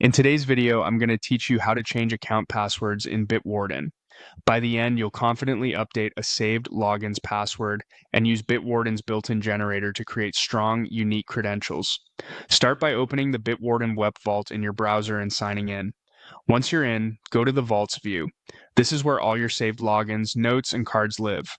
In today's video, I'm going to teach you how to change account passwords in Bitwarden. By the end, you'll confidently update a saved login's password and use Bitwarden's built-in generator to create strong, unique credentials. Start by opening the Bitwarden web vault in your browser and signing in. Once you're in, go to the Vaults view. This is where all your saved logins, notes, and cards live.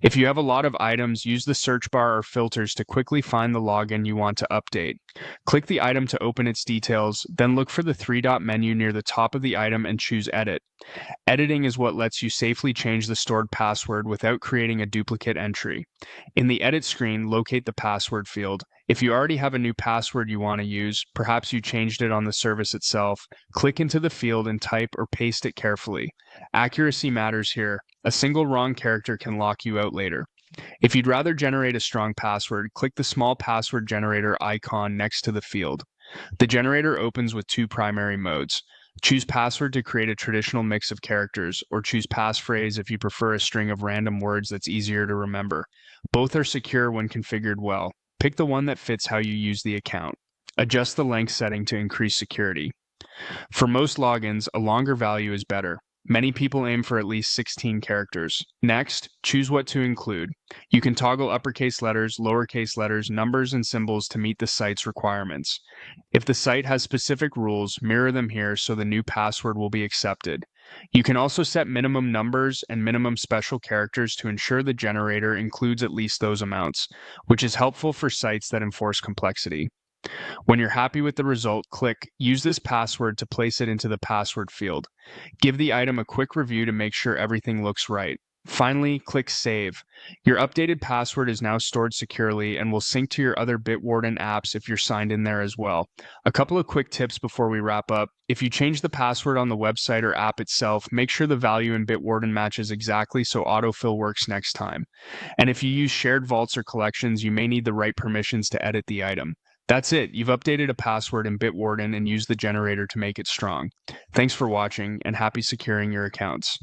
If you have a lot of items, use the search bar or filters to quickly find the login you want to update. Click the item to open its details, then look for the three-dot menu near the top of the item and choose Edit. Editing is what lets you safely change the stored password without creating a duplicate entry. In the Edit screen, locate the password field. If you already have a new password you want to use, perhaps you changed it on the service itself, click into the field and type or paste it carefully. Accuracy matters here. A single wrong character can lock you out later. If you'd rather generate a strong password, click the small password generator icon next to the field. The generator opens with two primary modes. Choose password to create a traditional mix of characters, or choose passphrase if you prefer a string of random words that's easier to remember. Both are secure when configured well. Pick the one that fits how you use the account. Adjust the length setting to increase security. For most logins, a longer value is better. Many people aim for at least 16 characters. Next, choose what to include. You can toggle uppercase letters, lowercase letters, numbers, and symbols to meet the site's requirements. If the site has specific rules, mirror them here so the new password will be accepted. You can also set minimum numbers and minimum special characters to ensure the generator includes at least those amounts, which is helpful for sites that enforce complexity. When you're happy with the result, click Use this password to place it into the password field. Give the item a quick review to make sure everything looks right. Finally, click Save. Your updated password is now stored securely and will sync to your other Bitwarden apps if you're signed in there as well. A couple of quick tips before we wrap up. If you change the password on the website or app itself, make sure the value in Bitwarden matches exactly so autofill works next time. And if you use shared vaults or collections, you may need the right permissions to edit the item. That's it. You've updated a password in Bitwarden and used the generator to make it strong. Thanks for watching, and happy securing your accounts.